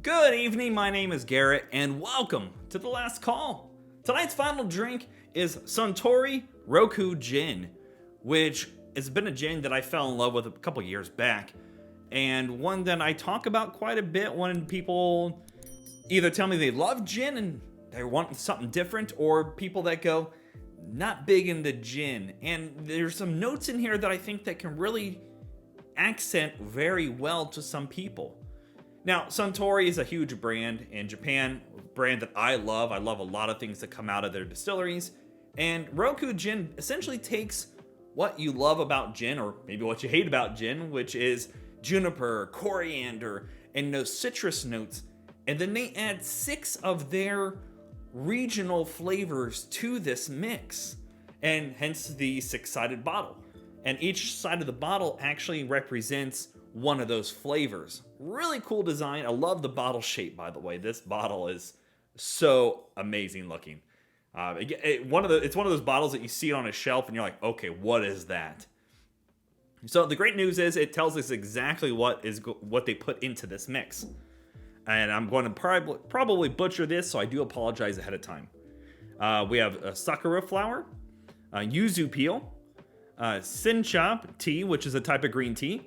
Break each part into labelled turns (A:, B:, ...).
A: Good evening, my name is Garrett, and welcome to The Last Call. Tonight's final drink is Suntory Roku Gin, which has been a gin that I fell in love with a couple years back, and one that I talk about quite a bit when people either tell me they love gin and they want something different, or people that go, not big into gin. And there's some notes in here that I think that can really accent very well to some people. Now, Suntory is a huge brand in Japan, a brand that I love. I love a lot of things that come out of their distilleries. And Roku Gin essentially takes what you love about gin, or maybe what you hate about gin, which is juniper, coriander, and those citrus notes. And then they add 6 of their regional flavors to this mix. And hence the 6-sided bottle. And each side of the bottle actually represents one of those flavors. Really cool design. I love the bottle shape, by the way. This bottle is so amazing looking. It's one of those bottles that you see on a shelf and you're like, okay, what is that? So the great news is it tells us exactly what they put into this mix. And I'm going to probably butcher this, so I do apologize ahead of time. We have sakura flower, yuzu peel, sencha tea, which is a type of green tea,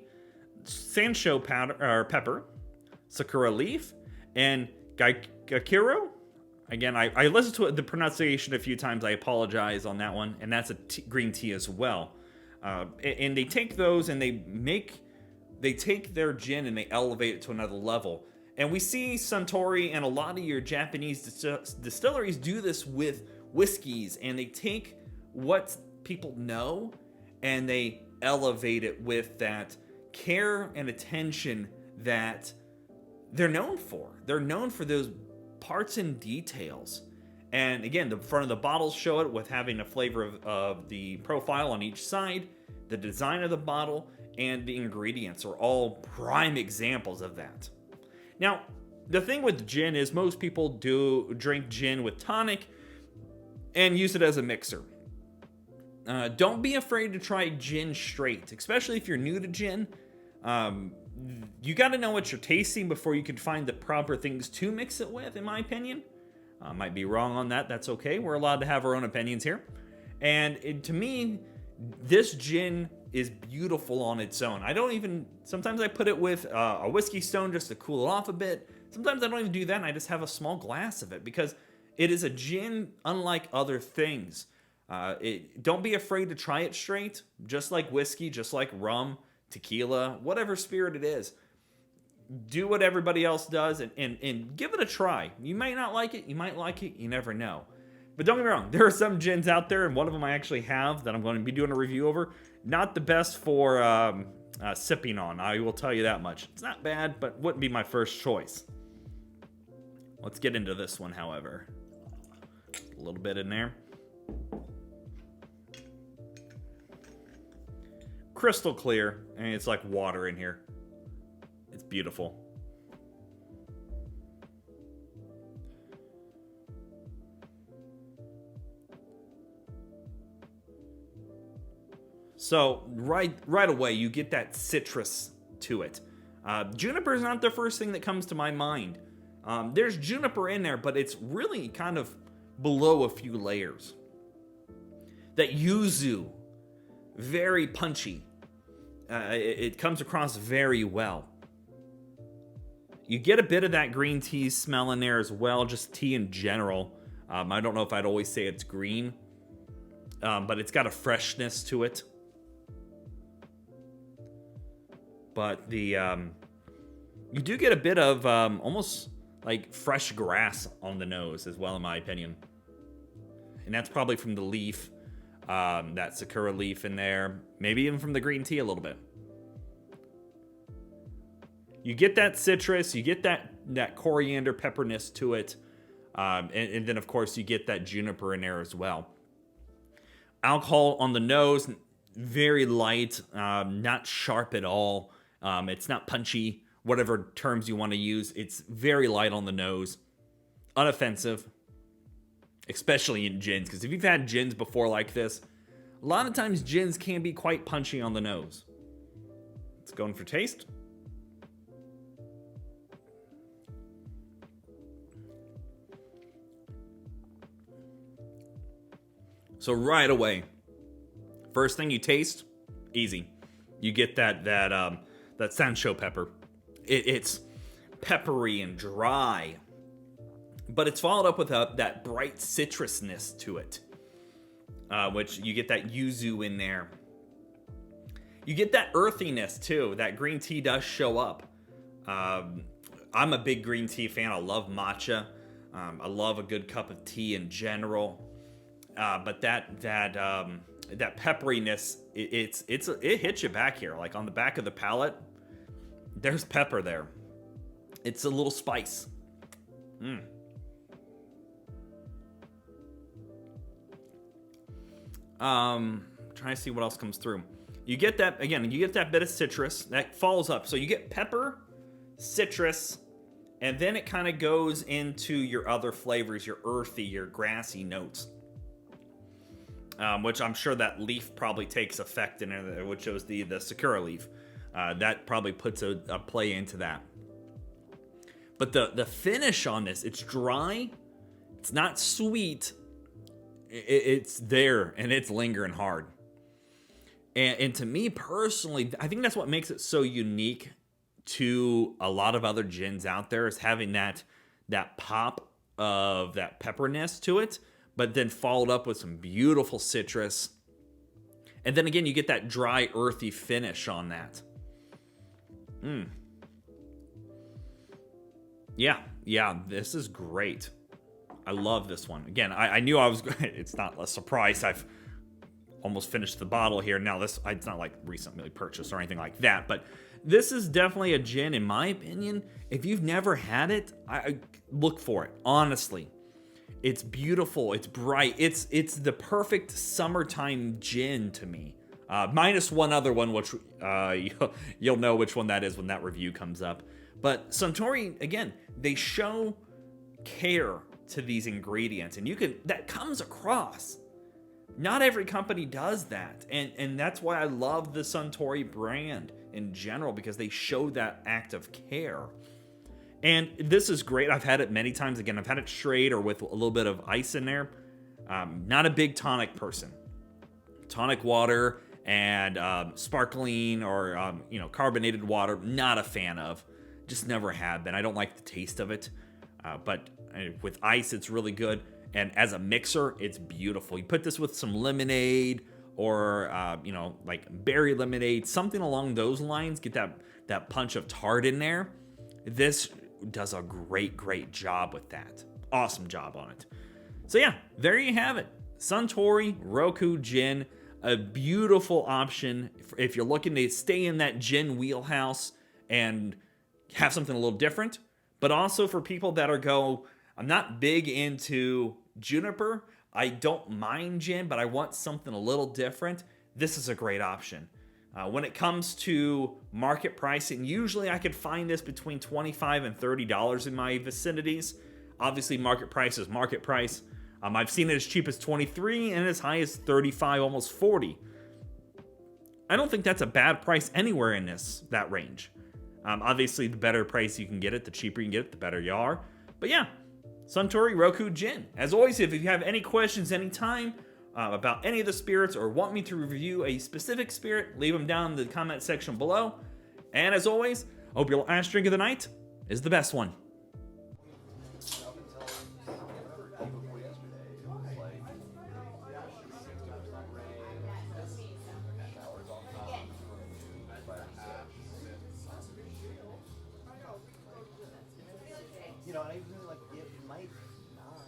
A: sansho powder or pepper, sakura leaf, and gaikiro. Again, I listened to the pronunciation a few times. I apologize on that one, and that's a green tea as well. And they take those and they take their gin and they elevate it to another level. And we see Suntory and a lot of your Japanese distilleries do this with whiskeys, and they take what people know and they elevate it with that care and attention that they're known for. They're known for those parts and details. And again, the front of the bottles show it with having a flavor of the profile on each side. The design of the bottle and the ingredients are all prime examples of that. Now, the thing with gin is most people do drink gin with tonic and use it as a mixer. Don't be afraid to try gin straight, especially if you're new to gin. You got to know what you're tasting before you can find the proper things to mix it with, in my opinion. I might be wrong on that. That's okay. We're allowed to have our own opinions here. And to me, this gin is beautiful on its own. Sometimes I put it with a whiskey stone just to cool it off a bit. Sometimes I don't even do that and I just have a small glass of it because it is a gin unlike other things. Don't be afraid to try it straight, just like whiskey, just like rum, tequila, whatever spirit it is. Do what everybody else does and give it a try. You might not like it, you might like it, you never know. But don't get me wrong, there are some gins out there, and one of them I actually have that I'm going to be doing a review over. Not the best for sipping on, I will tell you that much. It's not bad, but wouldn't be my first choice. Let's get into this one, however. A little bit in there. Crystal clear, and it's like water in here. It's beautiful. So right away, you get that citrus to it. Juniper is not the first thing that comes to my mind. There's juniper in there, but it's really kind of below a few layers. That yuzu, very punchy. It comes across very well. You get a bit of that green tea smell in there as well, just tea in general. I don't know if I'd always say it's green, but it's got a freshness to it. But you do get a bit of almost like fresh grass on the nose as well, in my opinion. And that's probably from the leaf, that sakura leaf in there. Maybe even from the green tea a little bit. You get that citrus, you get that coriander pepperness to it. And then, of course, you get that juniper in there as well. Alcohol on the nose, very light, not sharp at all. It's not punchy, whatever terms you want to use. It's very light on the nose, unoffensive, especially in gins. Because if you've had gins before like this, a lot of times gins can be quite punchy on the nose. Let's go in for taste. So right away, first thing you taste, easy. You get that Sancho pepper. It's peppery and dry, but it's followed up with that bright citrusness to it, which you get that yuzu in there. You get that earthiness too. That green tea does show up. I'm a big green tea fan. I love matcha. I love a good cup of tea in general. But that pepperiness, it hits you back here, like on the back of the palate. There's pepper there. It's a little spice. Trying to see what else comes through. You get that, again, you get that bit of citrus that follows up. So you get pepper, citrus, and then it kind of goes into your other flavors, your earthy, your grassy notes. Which I'm sure that leaf probably takes effect in it, which was the sakura leaf. That probably puts a play into that. But the finish on this, it's dry, it's not sweet, it's there, and it's lingering hard. And to me personally, I think that's what makes it so unique to a lot of other gins out there, is having that pop of that pepperness to it, but then followed up with some beautiful citrus. And then again, you get that dry, earthy finish on that. Yeah, this is great. I love this one. Again, I knew I was going to, it's not a surprise. I've almost finished the bottle here. Now, it's not like recently purchased or anything like that, but this is definitely a gin, in my opinion. If you've never had it, I look for it, honestly. It's beautiful. It's bright. It's the perfect summertime gin to me. Minus one other one, which you'll know which one that is when that review comes up. But Suntory, again, they show care to these ingredients, and that comes across. Not every company does that, and that's why I love the Suntory brand in general, because they show that act of care. And this is great. I've had it many times. Again, I've had it straight or with a little bit of ice in there. Not a big tonic person. Tonic water and sparkling or carbonated water, not a fan of. Just never have been. I don't like the taste of it. But with ice, it's really good. And as a mixer, it's beautiful. You put this with some lemonade or like berry lemonade, something along those lines. Get that punch of tart in there. This does a great job with that. Awesome job on it. So yeah, there you have it. Suntory Roku Gin, a beautiful option if you're looking to stay in that gin wheelhouse and have something a little different, but also for people that I'm not big into juniper. I don't mind gin, but I want something a little different. This is a great option. When it comes to market pricing, usually I could find this between $25 and $30 in my vicinities. Obviously, market price is market price. I've seen it as cheap as $23 and as high as $35, almost $40. I don't think that's a bad price anywhere in that range. Obviously, the better price you can get it, the cheaper you can get it, the better you are. But yeah, Suntory Roku Gin. As always, if you have any questions anytime about any of the spirits or want me to review a specific spirit, leave them down in the comment section below. And as always, I hope your last drink of the night is the best one.
B: I really like it might not.